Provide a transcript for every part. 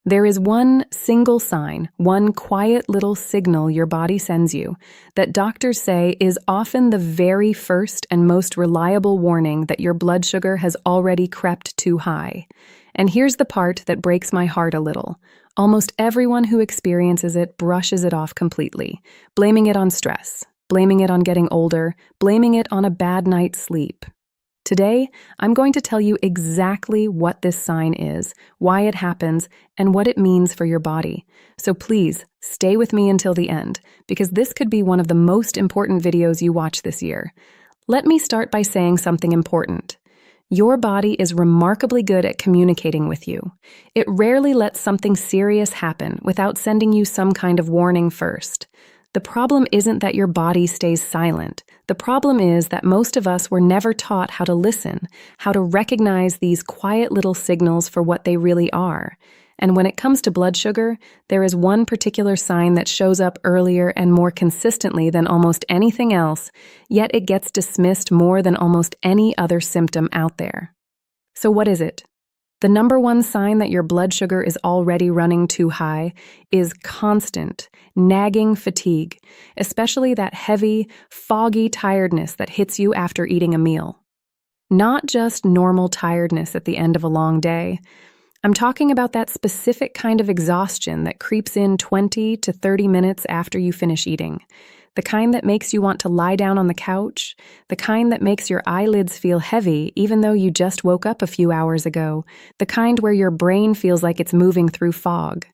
There is one single sign, one quiet little signal your body sends you that doctors say is often the very first and most reliable warning that your blood sugar has already crept too high. And here's the part that breaks my heart a little. Almost everyone who experiences it brushes it off completely, blaming it on stress, blaming it on getting older, blaming it on a bad night's sleep. Today, I'm going to tell you exactly what this sign is, why it happens, and what it means for your body. So please, stay with me until the end, because this could be one of the most important videos you watch this year. Let me start by saying something important. Your body is remarkably good at communicating with you. It rarely lets something serious happen without sending you some kind of warning first. The problem isn't that your body stays silent. The problem is that most of us were never taught how to listen, how to recognize these quiet little signals for what they really are. And when it comes to blood sugar, there is one particular sign that shows up earlier and more consistently than almost anything else, yet it gets dismissed more than almost any other symptom out there. So what is it? The number one sign that your blood sugar is already running too high is constant, nagging fatigue, especially that heavy, foggy tiredness that hits you after eating a meal. Not just normal tiredness at the end of a long day. I'm talking about that specific kind of exhaustion that creeps in 20 to 30 minutes after you finish eating. The kind that makes you want to lie down on the couch, the kind that makes your eyelids feel heavy even though you just woke up a few hours ago, the kind where your brain feels like it's moving through fog.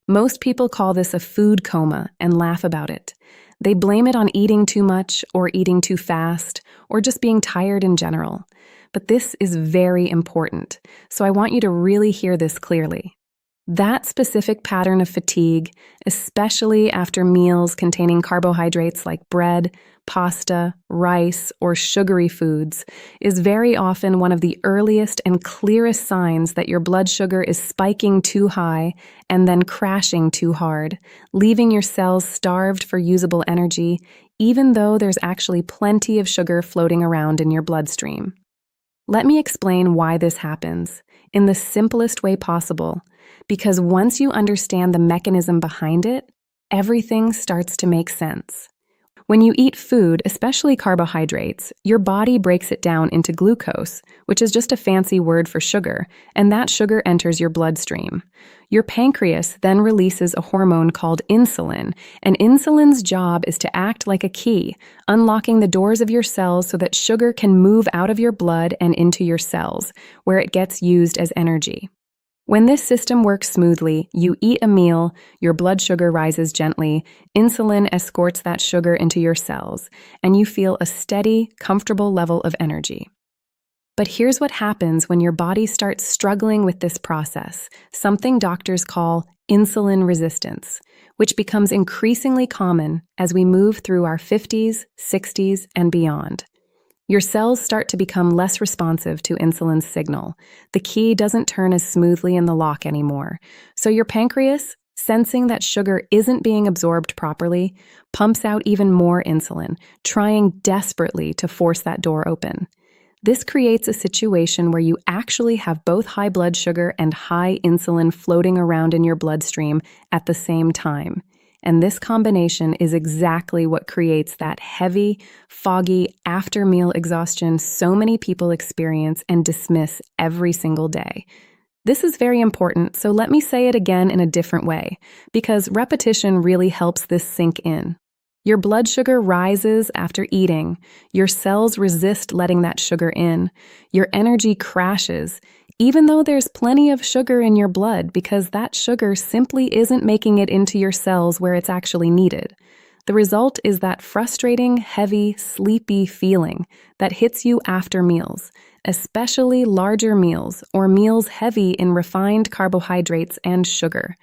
Most people call this a food coma and laugh about it. They blame it on eating too much or eating too fast or just being tired in general. But this is very important, so I want you to really hear this clearly. That specific pattern of fatigue, especially after meals containing carbohydrates like bread, pasta, rice, or sugary foods, is very often one of the earliest and clearest signs that your blood sugar is spiking too high and then crashing too hard, leaving your cells starved for usable energy, even though there's actually plenty of sugar floating around in your bloodstream. Let me explain why this happens in the simplest way possible, because once you understand the mechanism behind it, everything starts to make sense. When you eat food, especially carbohydrates, your body breaks it down into glucose, which is just a fancy word for sugar, and that sugar enters your bloodstream. Your pancreas then releases a hormone called insulin, and insulin's job is to act like a key, unlocking the doors of your cells so that sugar can move out of your blood and into your cells, where it gets used as energy. When this system works smoothly, you eat a meal, your blood sugar rises gently, insulin escorts that sugar into your cells, and you feel a steady, comfortable level of energy. But here's what happens when your body starts struggling with this process, something doctors call insulin resistance, which becomes increasingly common as we move through our 50s, 60s, and beyond. Your cells start to become less responsive to insulin's signal. The key doesn't turn as smoothly in the lock anymore. So your pancreas, sensing that sugar isn't being absorbed properly, pumps out even more insulin, trying desperately to force that door open. This creates a situation where you actually have both high blood sugar and high insulin floating around in your bloodstream at the same time. And this combination is exactly what creates that heavy, foggy, after-meal exhaustion so many people experience and dismiss every single day. This is very important, so let me say it again in a different way, because repetition really helps this sink in. Your blood sugar rises after eating. Your cells resist letting that sugar in. Your energy crashes, even though there's plenty of sugar in your blood, because that sugar simply isn't making it into your cells where it's actually needed. The result is that frustrating, heavy, sleepy feeling that hits you after meals, especially larger meals or meals heavy in refined carbohydrates and sugar.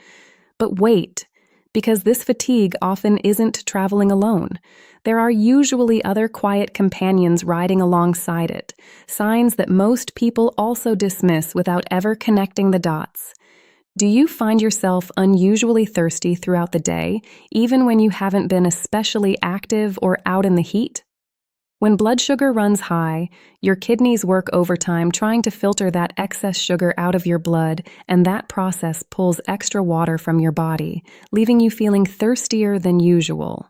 But wait, because this fatigue often isn't traveling alone. There are usually other quiet companions riding alongside it, signs that most people also dismiss without ever connecting the dots. Do you find yourself unusually thirsty throughout the day, even when you haven't been especially active or out in the heat? When blood sugar runs high, your kidneys work overtime trying to filter that excess sugar out of your blood, and that process pulls extra water from your body, leaving you feeling thirstier than usual.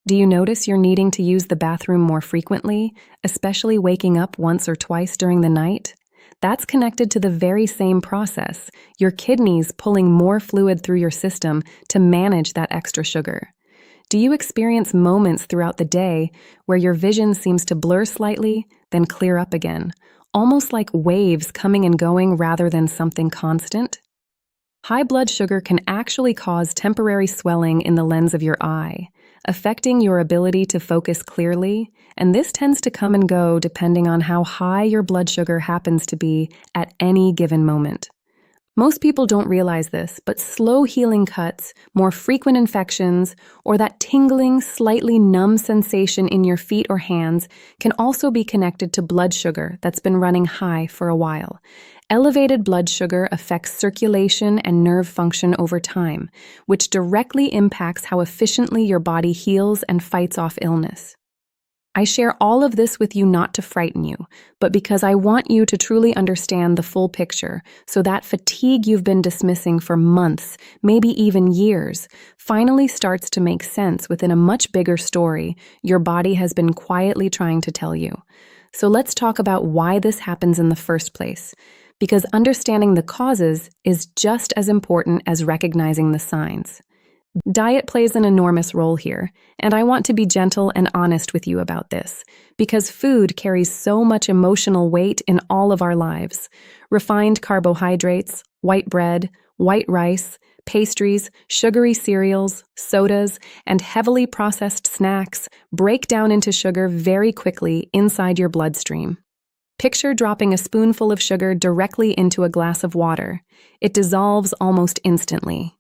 Do you notice you're needing to use the bathroom more frequently, especially waking up once or twice during the night? That's connected to the very same process, your kidneys pulling more fluid through your system to manage that extra sugar. Do you experience moments throughout the day where your vision seems to blur slightly, then clear up again, almost like waves coming and going rather than something constant? High blood sugar can actually cause temporary swelling in the lens of your eye, affecting your ability to focus clearly, and this tends to come and go depending on how high your blood sugar happens to be at any given moment. Most people don't realize this, but slow healing cuts, more frequent infections, or that tingling, slightly numb sensation in your feet or hands can also be connected to blood sugar that's been running high for a while. Elevated blood sugar affects circulation and nerve function over time, which directly impacts how efficiently your body heals and fights off illness. I share all of this with you not to frighten you, but because I want you to truly understand the full picture, so that fatigue you've been dismissing for months, maybe even years, finally starts to make sense within a much bigger story your body has been quietly trying to tell you. So let's talk about why this happens in the first place, because understanding the causes is just as important as recognizing the signs. Diet plays an enormous role here, and I want to be gentle and honest with you about this, because food carries so much emotional weight in all of our lives. Refined carbohydrates, white bread, white rice, pastries, sugary cereals, sodas, and heavily processed snacks break down into sugar very quickly inside your bloodstream. Picture dropping a spoonful of sugar directly into a glass of water. It dissolves almost instantly.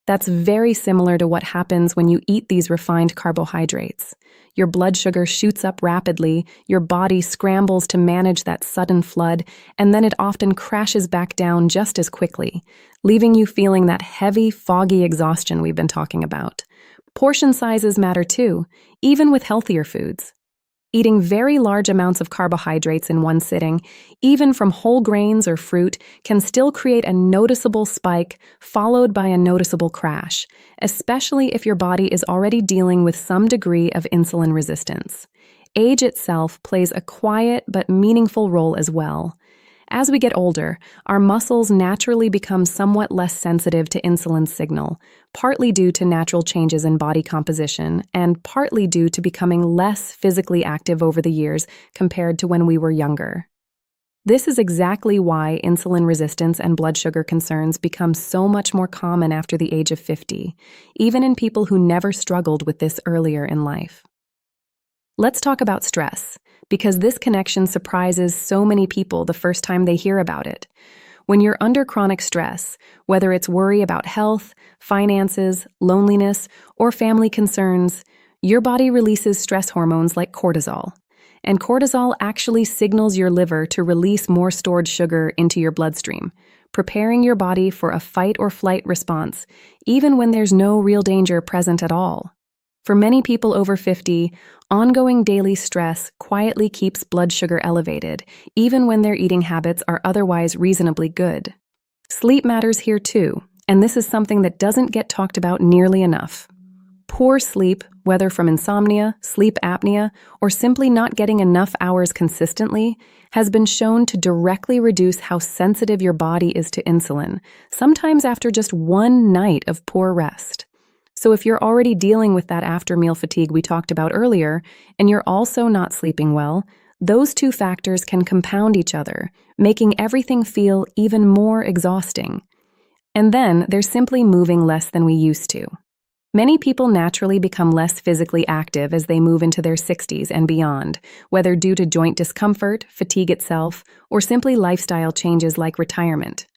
That's very similar to what happens when you eat these refined carbohydrates. Your blood sugar shoots up rapidly, your body scrambles to manage that sudden flood, and then it often crashes back down just as quickly, leaving you feeling that heavy, foggy exhaustion we've been talking about. Portion sizes matter too, even with healthier foods. Eating very large amounts of carbohydrates in one sitting, even from whole grains or fruit, can still create a noticeable spike followed by a noticeable crash, especially if your body is already dealing with some degree of insulin resistance. Age itself plays a quiet but meaningful role as well. As we get older, our muscles naturally become somewhat less sensitive to insulin's signal, partly due to natural changes in body composition and partly due to becoming less physically active over the years compared to when we were younger. This is exactly why insulin resistance and blood sugar concerns become so much more common after the age of 50, even in people who never struggled with this earlier in life. Let's talk about stress, because this connection surprises so many people the first time they hear about it. When you're under chronic stress, whether it's worry about health, finances, loneliness, or family concerns, your body releases stress hormones like cortisol. And cortisol actually signals your liver to release more stored sugar into your bloodstream, preparing your body for a fight or flight response, even when there's no real danger present at all. For many people over 50, ongoing daily stress quietly keeps blood sugar elevated, even when their eating habits are otherwise reasonably good. Sleep matters here too, and this is something that doesn't get talked about nearly enough. Poor sleep, whether from insomnia, sleep apnea, or simply not getting enough hours consistently, has been shown to directly reduce how sensitive your body is to insulin, sometimes after just one night of poor rest. So if you're already dealing with that after-meal fatigue we talked about earlier, and you're also not sleeping well, those two factors can compound each other, making everything feel even more exhausting. And then there's simply moving less than we used to. Many people naturally become less physically active as they move into their 60s and beyond, whether due to joint discomfort, fatigue itself, or simply lifestyle changes like retirement.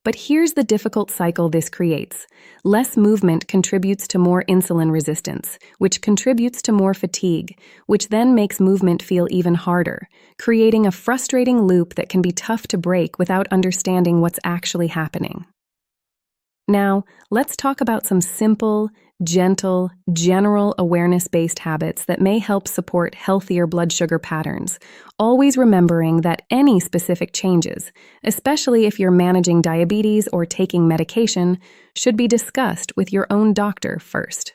But here's the difficult cycle this creates. Less movement contributes to more insulin resistance, which contributes to more fatigue, which then makes movement feel even harder, creating a frustrating loop that can be tough to break without understanding what's actually happening. Now, let's talk about some simple, gentle, general awareness-based habits that may help support healthier blood sugar patterns, always remembering that any specific changes, especially if you're managing diabetes or taking medication, should be discussed with your own doctor first.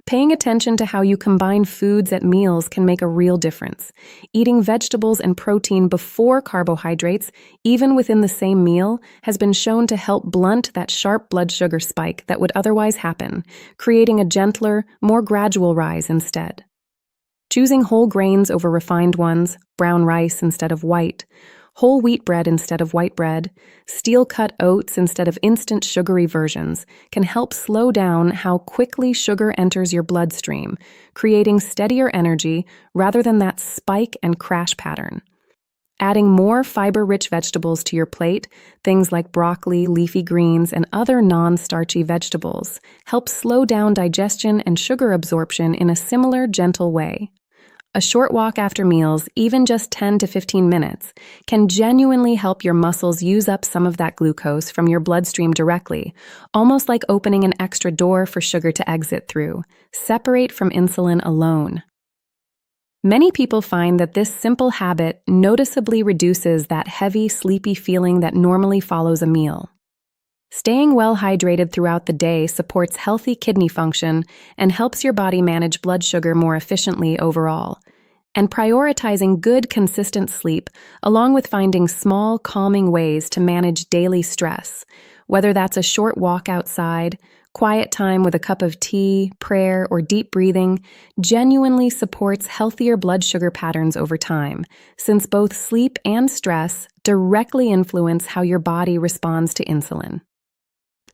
Paying attention to how you combine foods at meals can make a real difference. Eating vegetables and protein before carbohydrates, even within the same meal, has been shown to help blunt that sharp blood sugar spike that would otherwise happen, creating a gentler, more gradual rise instead. Choosing whole grains over refined ones, brown rice instead of white, whole wheat bread instead of white bread, steel-cut oats instead of instant sugary versions can help slow down how quickly sugar enters your bloodstream, creating steadier energy rather than that spike and crash pattern. Adding more fiber-rich vegetables to your plate, things like broccoli, leafy greens, and other non-starchy vegetables, help slow down digestion and sugar absorption in a similar gentle way. A short walk after meals, even just 10 to 15 minutes, can genuinely help your muscles use up some of that glucose from your bloodstream directly, almost like opening an extra door for sugar to exit through. Separate from insulin alone. Many people find that this simple habit noticeably reduces that heavy, sleepy feeling that normally follows a meal. Staying well hydrated throughout the day supports healthy kidney function and helps your body manage blood sugar more efficiently overall. And prioritizing good, consistent sleep, along with finding small, calming ways to manage daily stress, whether that's a short walk outside, quiet time with a cup of tea, prayer, or deep breathing, genuinely supports healthier blood sugar patterns over time, since both sleep and stress directly influence how your body responds to insulin.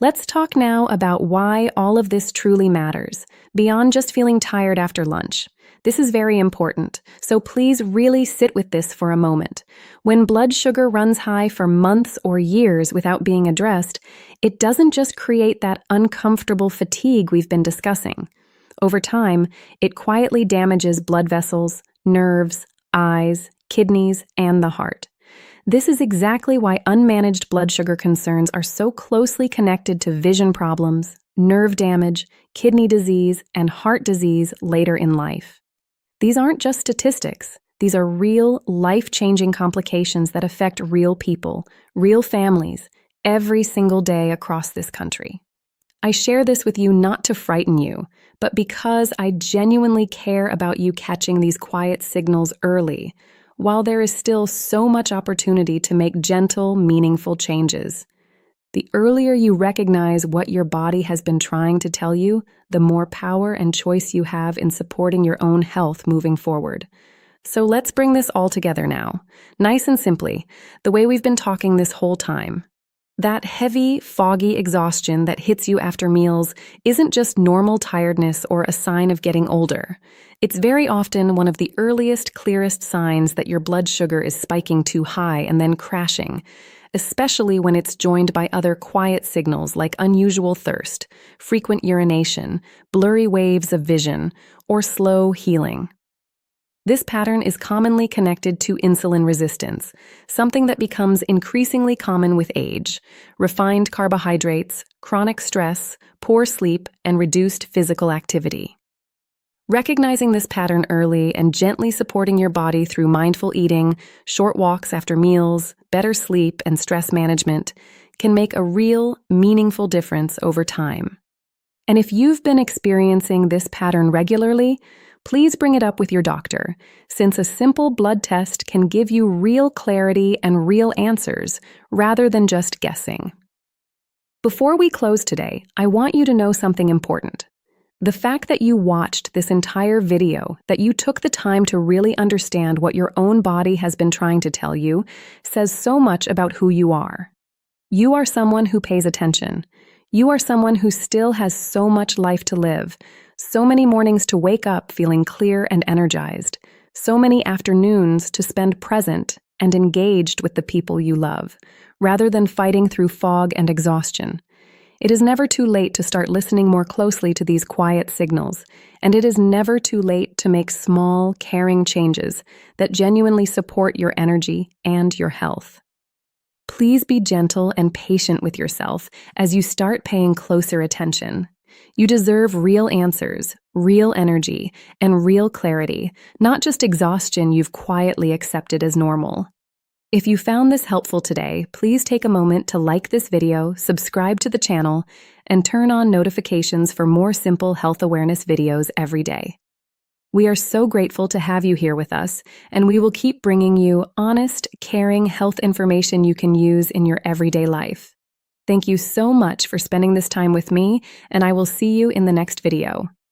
Let's talk now about why all of this truly matters, beyond just feeling tired after lunch. This is very important, so please really sit with this for a moment. When blood sugar runs high for months or years without being addressed, it doesn't just create that uncomfortable fatigue we've been discussing. Over time, it quietly damages blood vessels, nerves, eyes, kidneys, and the heart. This is exactly why unmanaged blood sugar concerns are so closely connected to vision problems, nerve damage, kidney disease, and heart disease later in life. These aren't just statistics. These are real, life-changing complications that affect real people, real families, every single day across this country. I share this with you not to frighten you, but because I genuinely care about you catching these quiet signals early, while there is still so much opportunity to make gentle, meaningful changes. The earlier you recognize what your body has been trying to tell you, the more power and choice you have in supporting your own health moving forward. So let's bring this all together now, nice and simply, the way we've been talking this whole time. That heavy, foggy exhaustion that hits you after meals isn't just normal tiredness or a sign of getting older. It's very often one of the earliest, clearest signs that your blood sugar is spiking too high and then crashing, especially when it's joined by other quiet signals like unusual thirst, frequent urination, blurry waves of vision, or slow healing. This pattern is commonly connected to insulin resistance, something that becomes increasingly common with age, refined carbohydrates, chronic stress, poor sleep, and reduced physical activity. Recognizing this pattern early and gently supporting your body through mindful eating, short walks after meals, better sleep, and stress management can make a real, meaningful difference over time. And if you've been experiencing this pattern regularly, please bring it up with your doctor, since a simple blood test can give you real clarity and real answers, rather than just guessing. Before we close today, I want you to know something important. The fact that you watched this entire video, that you took the time to really understand what your own body has been trying to tell you, says so much about who you are. You are someone who pays attention. You are someone who still has so much life to live, so many mornings to wake up feeling clear and energized, so many afternoons to spend present and engaged with the people you love, rather than fighting through fog and exhaustion. It is never too late to start listening more closely to these quiet signals, and it is never too late to make small, caring changes that genuinely support your energy and your health. Please be gentle and patient with yourself as you start paying closer attention. You deserve real answers, real energy, and real clarity, not just exhaustion you've quietly accepted as normal. If you found this helpful today, please take a moment to like this video, subscribe to the channel, and turn on notifications for more simple health awareness videos every day. We are so grateful to have you here with us, and we will keep bringing you honest, caring health information you can use in your everyday life. Thank you so much for spending this time with me, and I will see you in the next video.